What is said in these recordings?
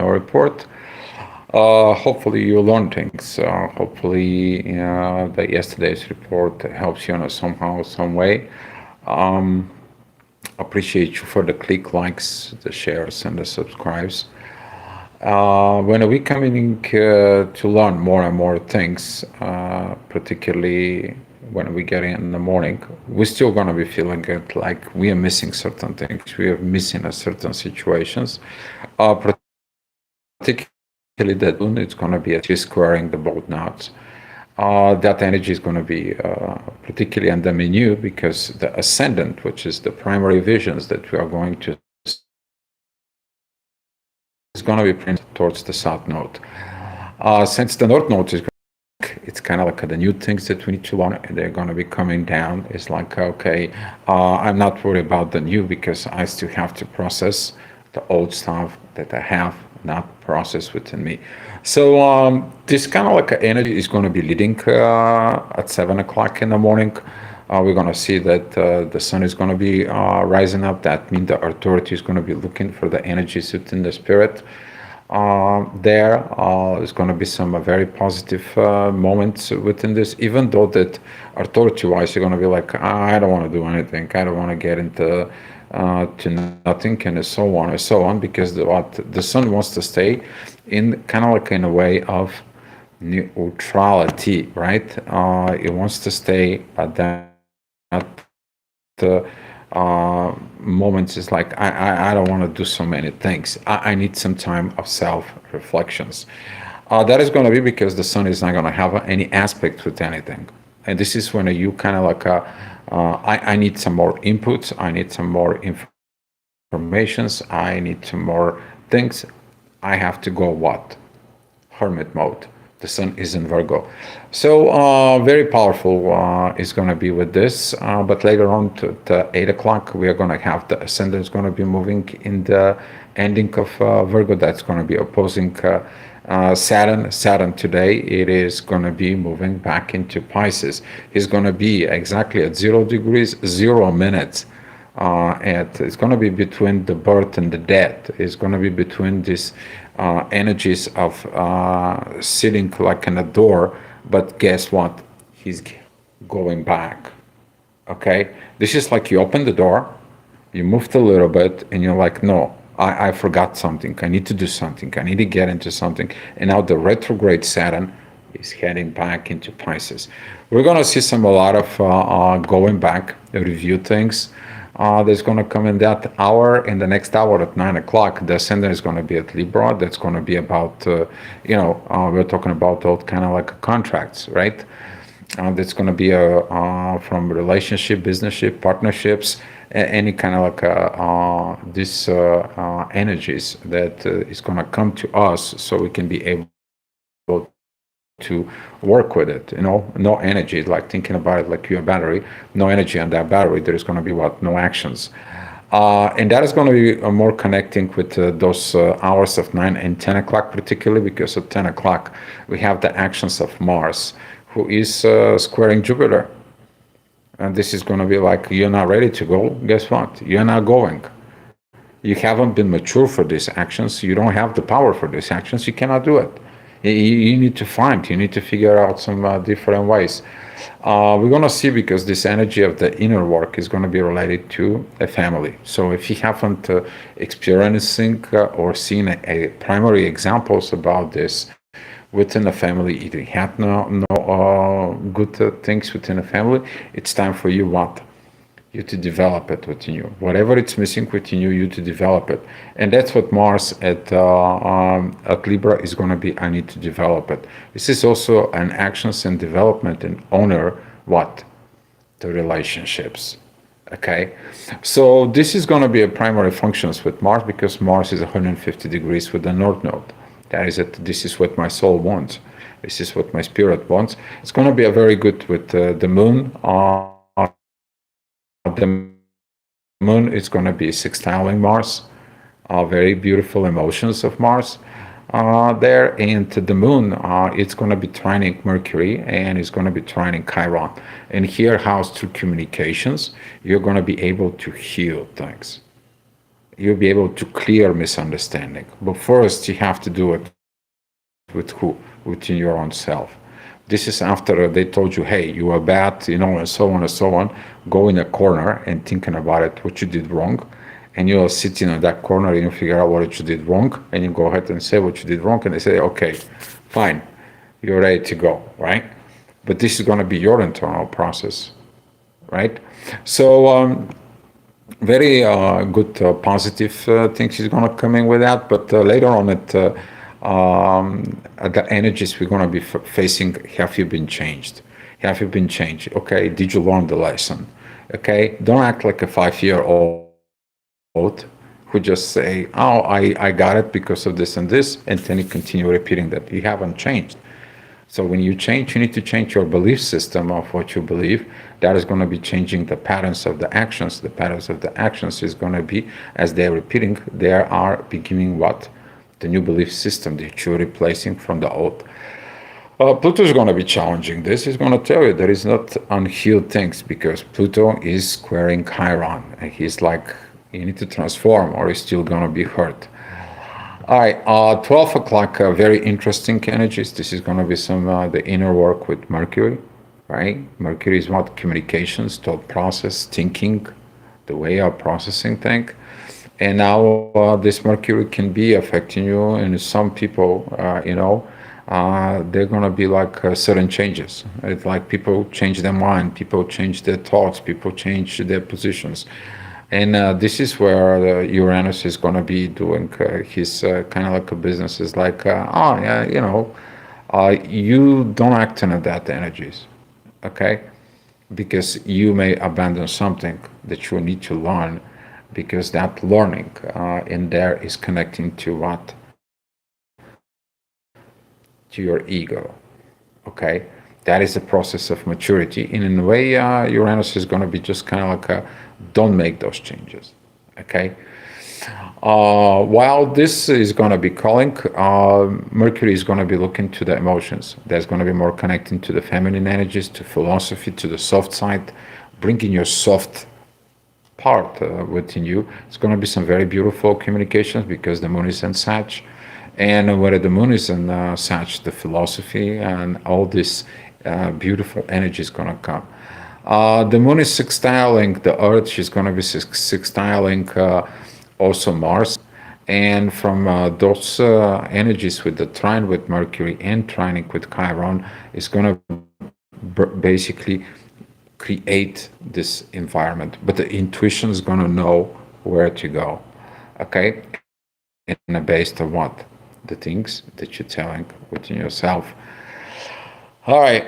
annual report. Hopefully you learn things. Hopefully that yesterday's report helps you in somehow, some way. Um, Appreciate you for the click, likes, the shares, and the subscribes. When we coming to learn more and more things, particularly when we get in the morning, we're still gonna be feeling it like we are missing certain things. We are missing a certain situations. Particularly that moon, it's gonna be at squaring the both knots. That energy is going to be particularly on the menu because the ascendant, which is the primary visions that we are going to see, is going to be printed towards the south node. Since the north node is, it's kind of like the new things that we need to learn, and they're going to be coming down. It's like, okay, I'm not worried about the new because I still have to process the old stuff that I have not processed within me. So this kind of like energy is going to be leading at 7 o'clock in the morning. We're going to see that the sun is going to be rising up. That means the authority is going to be looking for the energies within the spirit. There is going to be some very positive moments within this, even though that authority-wise, you're going to be like, I don't want to do anything. I don't want to get into to nothing and so on, because the sun wants to stay in kind of like in a way of neutrality, right? It wants to stay at that moments. Is like I don't want to do so many things. I need some time of self reflections. That is going to be because the sun is not going to have any aspect with anything, and this is when you kind of like I need some more inputs. I need some more informations. I need some more things. I have to go what? Hermit mode. The sun is in Virgo. So very powerful is going to be with this. But later on to the 8 o'clock, we are going to have the ascendant is going to be moving in the ending of Virgo. That's going to be opposing Saturn. Saturn today, it is going to be moving back into Pisces. He's going to be exactly at 0 degrees, 0 minutes. It's going to be between the birth and the death. It's going to be between these energies of sitting like in a door. But guess what? He's going back. Okay? This is like you open the door, you moved a little bit, and you're like, no, I forgot something. I need to do something. I need to get into something. And now the retrograde Saturn is heading back into Pisces. We're going to see a lot of going back, review things. That's going to come in that hour. In the next hour at 9 o'clock, the ascendant is going to be at Libra. That's going to be about, we're talking about those kind of like contracts, right? That's going to be from relationship, businessship, partnerships, any kind of like these energies that is going to come to us so we can be able to work with it. No energy, like thinking about it like your battery, no energy on that battery. There is going to be what? No actions. And that is going to be more connecting with those hours of 9 and 10 o'clock, particularly because at 10 o'clock we have the actions of Mars, who is squaring Jupiter. And this is going to be like, you're not ready to go. Guess what? You're not going. You haven't been mature for these actions. You don't have the power for these actions. You cannot do it. You need to you need to figure out some different ways. We're going to see, because this energy of the inner work is going to be related to a family. So if you haven't experiencing or seen a primary examples about this within a family, either have no good things within a family, it's time for you what? You to develop it within you. Whatever it's missing within you, you to develop it. And that's what Mars at Libra is going to be. I need to develop it. This is also an actions and development and honor what? The relationships. Okay? So this is going to be a primary functions with Mars, because Mars is 150 degrees with the North Node. That is it. This is what my soul wants. This is what my spirit wants. It's going to be a very good with the moon. The moon is going to be sextiling Mars. Very beautiful emotions of Mars there. And the moon, it's going to be trining Mercury, and it's going to be trining Chiron. And here, how through communications, you're going to be able to heal things. You'll be able to clear misunderstanding. But first, you have to do it with who? Within your own self. This is after they told you, hey, you are bad, and so on and so on. Go in a corner and thinking about it, what you did wrong. And you're sitting in that corner and you figure out what you did wrong. And you go ahead and say what you did wrong. And they say, okay, fine, you're ready to go, right? But this is going to be your internal process, right? So, very good positive things is going to come in with that. But later on, the energies we're going to be facing, have you been changed? Have you been changed? Okay, did you learn the lesson? Okay, don't act like a 5-year-old who just say, oh, I got it because of this and this, and then you continue repeating that. You haven't changed. So when you change, you need to change your belief system of what you believe. That is going to be changing the patterns of the actions. The patterns of the actions is going to be, as they're repeating, they are beginning what? The new belief system that you're replacing from the old. Pluto is going to be challenging this. He's going to tell you there is not unhealed things because Pluto is squaring Chiron. And he's like, you need to transform or you're still going to be hurt. All right, 12 o'clock, very interesting energies. This is going to be some the inner work with Mercury, right? Mercury is what? Communications, thought process, thinking, the way of processing things. And now this Mercury can be affecting you, and some people, they're going to be like certain changes. It's like people change their mind, people change their thoughts, people change their positions. And this is where Uranus is going to be doing his kind of like a business. Is like, oh yeah, you don't act on that energies, okay? Because you may abandon something that you need to learn, because that learning in there is connecting to what? To your ego, okay? That is the process of maturity. And in a way, Uranus is going to be just kind of like a, don't make those changes, okay? While this is going to be calling, Mercury is going to be looking to the emotions. There's going to be more connecting to the feminine energies, to philosophy, to the soft side, bringing your soft part within you. It's going to be some very beautiful communications because the moon is in Sag. And where the moon is in Sag, the philosophy and all this beautiful energy is going to come. The moon is sextiling the earth. She's going to be sextiling also Mars. And from those energies with the trine with Mercury and trining with Chiron is going to basically create this environment. But the intuition is going to know where to go. Okay? And based on what? The things that you're telling within yourself. All right,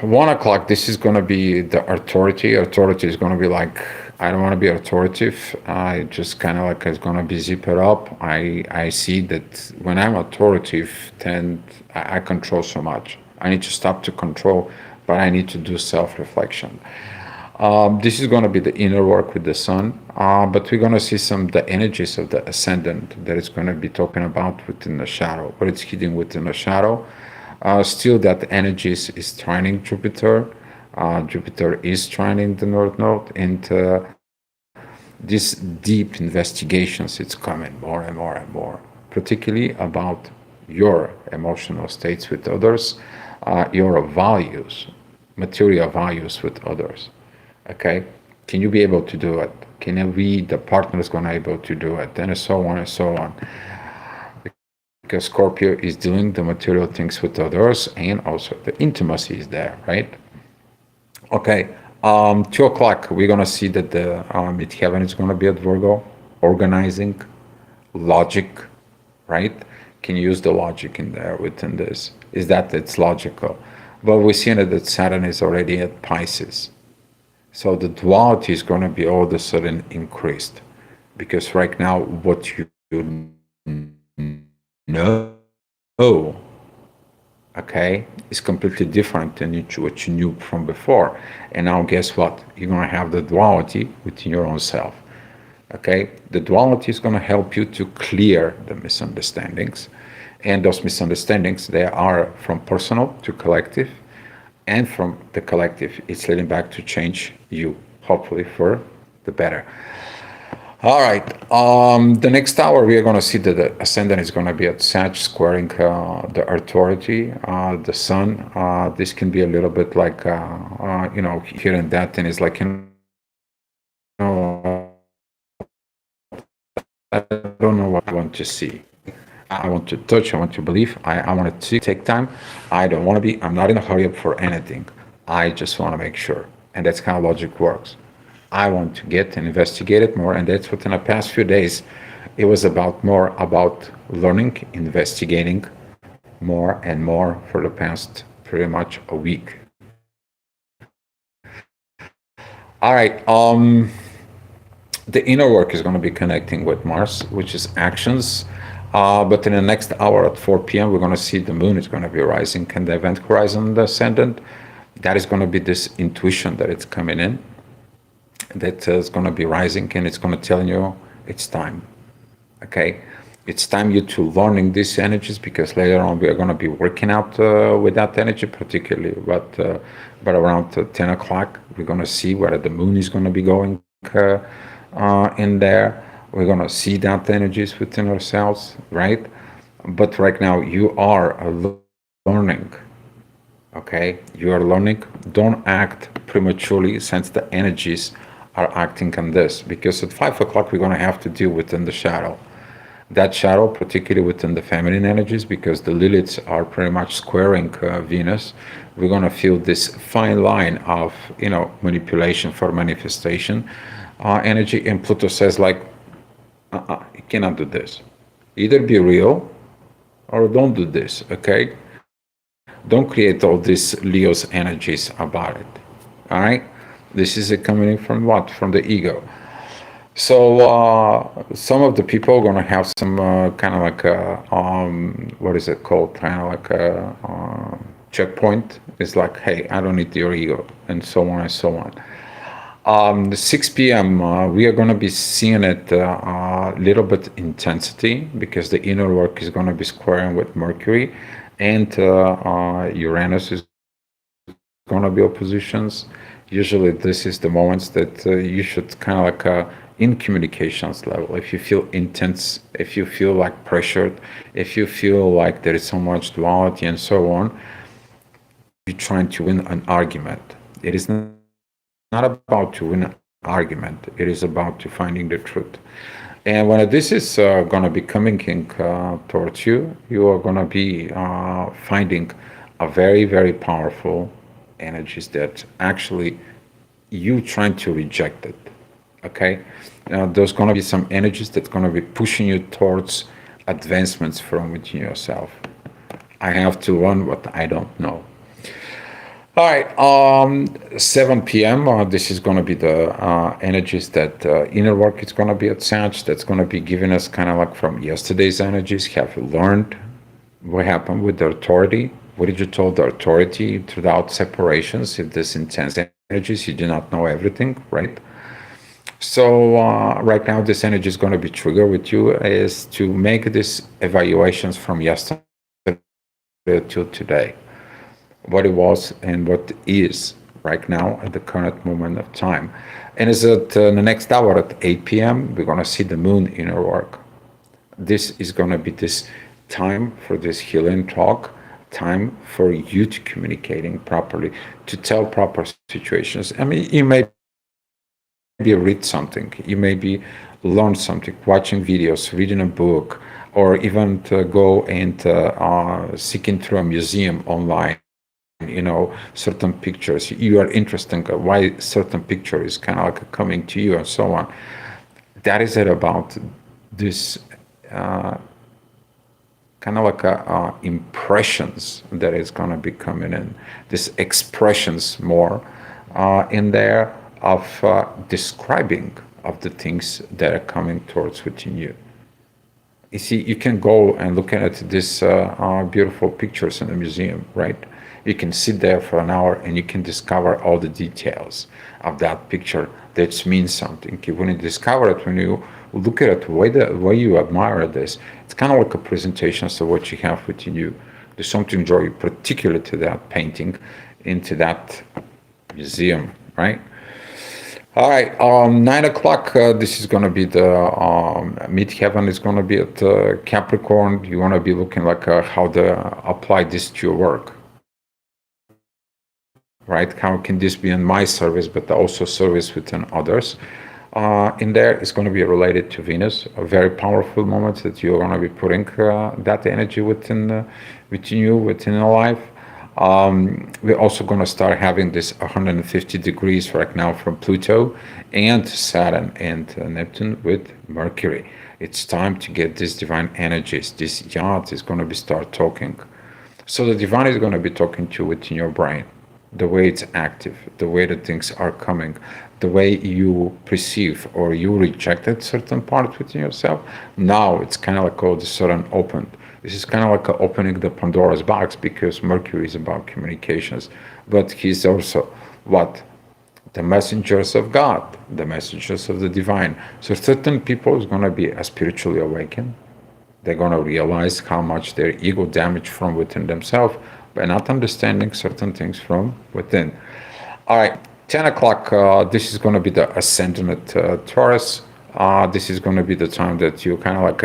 1 o'clock. This is going to be the authority. Authority is going to be like, I don't want to be authoritative. I just kind of like it's going to be zip it up. I see that when I'm authoritative, then I control so much. I need to stop to control, but I need to do self-reflection. This is going to be the inner work with the sun, but we're going to see some the energies of the ascendant that it's going to be talking about within the shadow, what it's hidden within the shadow. Still, that energy is trining Jupiter. Jupiter is trining the North Node, and these deep investigations, it's coming more and more and more, particularly about your emotional states with others, your values, material values with others. Okay, can you be able to do it? Can we, the partners, going to be able to do it? And so on and so on. Because Scorpio is doing the material things with others, and also the intimacy is there, right? Okay, 2 o'clock, we're going to see that the midheaven is going to be at Virgo, organizing, logic, right? Can you use the logic in there within this? Is that it's logical? But we're seeing that Saturn is already at Pisces. So the duality is going to be all of a sudden increased. Because right now, what you know, okay, is completely different than what you knew from before. And now guess what? You're going to have the duality within your own self. Okay, the duality is going to help you to clear the misunderstandings. And those misunderstandings, they are from personal to collective. And from the collective, it's leading back to change you, hopefully for the better. All right. The next hour, we are going to see that the ascendant is going to be at Sag, squaring the authority, the sun. This can be a little bit like, here and that, and it's like, I don't know what I want to see. I want to touch, I want to believe, I want to take time. I don't want to be, I'm not in a hurry up for anything. I just want to make sure. And that's how logic works. I want to get and investigate it more. And that's what in the past few days, it was about more about learning, investigating more and more for the past pretty much a week. All right. The inner work is going to be connecting with Mars, which is actions. But in the next hour at 4 p.m., we're going to see the moon is going to be rising and the event horizon, the ascendant. That is going to be this intuition that it's coming in, that is going to be rising, and it's going to tell you it's time. Okay, it's time you to learning these energies, because later on we are going to be working out with that energy, particularly. But around 10 o'clock, we're going to see where the moon is going to be going in there. We're going to see that energies within ourselves, right? But right now, you are learning. Okay, you are learning. Don't act prematurely, since the energies are acting on this, because at 5 o'clock we're going to have to deal within the shadow. That shadow, particularly within the feminine energies, because the Liliths are pretty much squaring Venus. We're going to feel this fine line of, manipulation for manifestation energy. And Pluto says, like, you cannot do this. Either be real or don't do this, okay? Don't create all these Leo's energies about it, all right? This is coming from what? From the ego. So some of the people are going to have some kind of like what is it called? Kind of like a checkpoint. It's like, hey, I don't need your ego, and so on and so on. The 6 p.m. We are going to be seeing it a little bit intensity, because the inner work is going to be squaring with Mercury, and Uranus is going to be oppositions. Usually, this is the moments that you should kind of like in communications level. If you feel intense, if you feel like pressured, if you feel like there is so much duality and so on, you're trying to win an argument. It is not about to win an argument. It is about to finding the truth. And when this is going to be coming in, towards you, you are going to be finding a very, very powerful energies that actually you trying to reject it. Okay, there's going to be some energies that's going to be pushing you towards advancements from within yourself. I have to learn what I don't know. All right, 7 p.m. This is going to be the energies that inner work is going to be at Sag. That's going to be giving us kind of like from yesterday's energies. Have you learned what happened with the authority? What did you tell the authority throughout separations? If this intense energies, you do not know everything, right? So right now, this energy is going to be triggered with you is to make these evaluations from yesterday till today, what it was and what is right now at the current moment of time. And is it the next hour at 8 p.m., we're going to see the moon inner work. This is going to be this time for this healing talk, time for you to communicating properly, to tell proper situations. I mean, you may be read something, you may be learn something, watching videos, reading a book, or even to go and seeking through a museum online, certain pictures. You are interested in why certain picture is kind of like coming to you and so on. That is it about this kind of like impressions that is going to be coming in, this expressions more in there of describing of the things that are coming towards within you. You see, you can go and look at these beautiful pictures in the museum, right? You can sit there for an hour and you can discover all the details of that picture that means something. When you discover it, when you look at it, why you admire this, it's kind of like a presentation of what you have within you. There's something joy particular to that painting, into that museum, right? All right, 9 o'clock. This is going to be the mid heaven is going to be at Capricorn. You want to be looking like how to apply this to your work, right? How can this be in my service, but also service within others? In there, it's going to be related to Venus, a very powerful moment that you're going to be putting that energy within you, within your life. We're also going to start having this 150 degrees right now from Pluto and Saturn and Neptune with Mercury. It's time to get these divine energies. This yacht is going to be start talking. So the divine is going to be talking to you within your brain, the way it's active, the way that things are coming, the way you perceive or you rejected certain parts within yourself. Now it's kind of like all of a sudden opened. This is kind of like opening the Pandora's box because Mercury is about communications, but he's also what? The messengers of God, the messengers of the divine. So certain people is going to be spiritually awakened. They're going to realize how much their ego damaged from within themselves by not understanding certain things from within. All right, 10 o'clock, this is going to be the ascendant Taurus. This is going to be the time that you kind of like,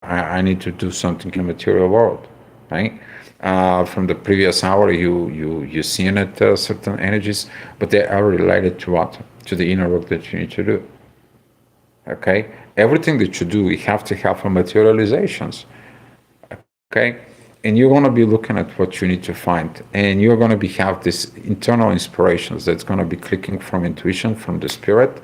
I need to do something in the material world, right? From the previous hour, you seen it, certain energies, but they are related to what? To the inner work that you need to do. Okay, everything that you do, you have to have a materializations. Okay, and you're going to be looking at what you need to find, and you're going to be have this internal inspirations that's going to be clicking from intuition, from the spirit,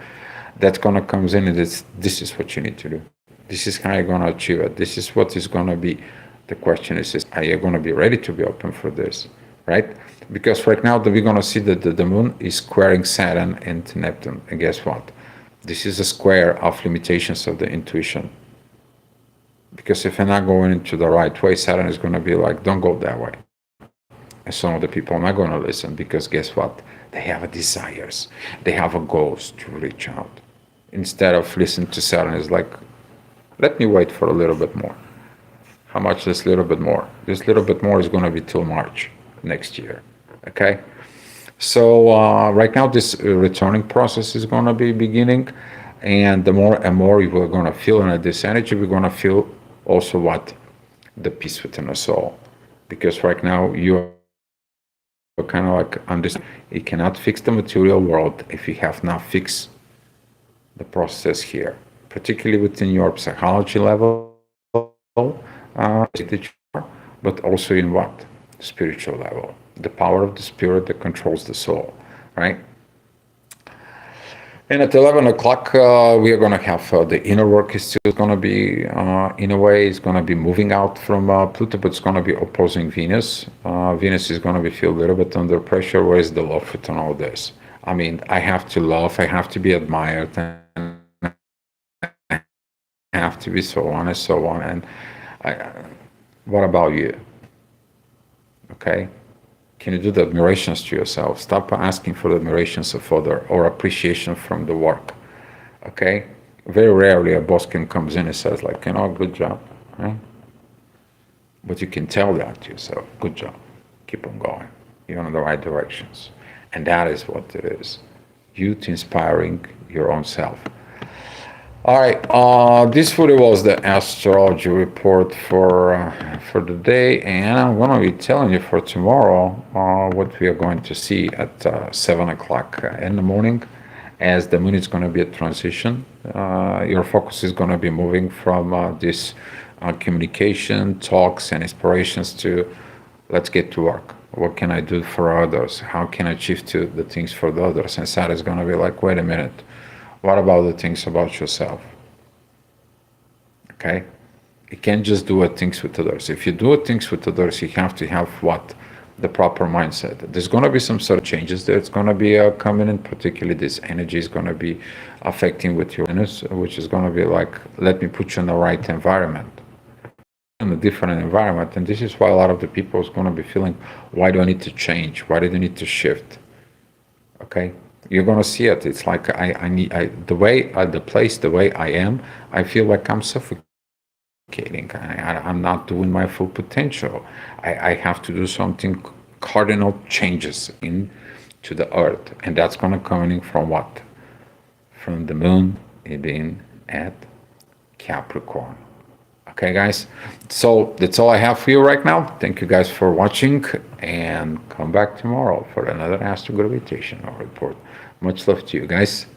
that's going to comes in, and this is what you need to do. This is how you're going to achieve it. This is what is going to be. The question is are you going to be ready to be open for this, right? Because right now we're going to see that the moon is squaring Saturn and Neptune, and guess what? This is a square of limitations of the intuition. Because if you're not going into the right way, Saturn is going to be like, don't go that way. And some of the people are not going to listen because guess what? They have a desires. They have a goals to reach out. Instead of listening to Saturn, it's like, let me wait for a little bit more. How much this little bit more? This little bit more is going to be till March next year. Okay? So right now this returning process is going to be beginning, and the more and more we're going to feel in this energy, we're going to feel also what? The peace within the soul. Because right now you're kind of like understand you cannot fix the material world if you have not fixed the process here, particularly within your psychology level, but also in what? Spiritual level. The power of the spirit that controls the soul, right? And at 11 o'clock, we are going to have the inner work is still going to be, in a way, it's going to be moving out from Pluto, but it's going to be opposing Venus. Venus is going to be feel a little bit under pressure. Where is the love within all this? I mean, I have to love, I have to be admired, and I have to be so on and so on. And what about you? Okay? Can you do the admirations to yourself? Stop asking for the admirations of other or appreciation from the work. Okay? Very rarely a boss can comes in and says like, good job, right? But you can tell that to yourself, good job, keep on going. You're in the right directions. And that is what it is. Youth inspiring your own self. All right, this really was the astrology report for the day, and I'm going to be telling you for tomorrow what we are going to see at 7 o'clock in the morning, as the moon is going to be a transition. Your focus is going to be moving from this communication, talks, and inspirations to let's get to work. What can I do for others? How can I achieve to the things for the others? And Saturday is going to be like, wait a minute. What about the things about yourself? Okay? You can't just do things with others. If you do things with others, you have to have what? The proper mindset. There's going to be some sort of changes that's going to be coming in, particularly this energy is going to be affecting with your Venus, which is going to be like, let me put you in the right environment, in a different environment. And this is why a lot of the people is going to be feeling, why do I need to change? Why do I need to shift? Okay? You're gonna see it. It's like the way I am. I feel like I'm suffocating. I'm not doing my full potential. I have to do something cardinal changes in to the earth, and that's going to coming from what? From the moon it being at Capricorn. Okay, guys. So that's all I have for you right now. Thank you guys for watching, and come back tomorrow for another astro gravitation report. Much love to you guys.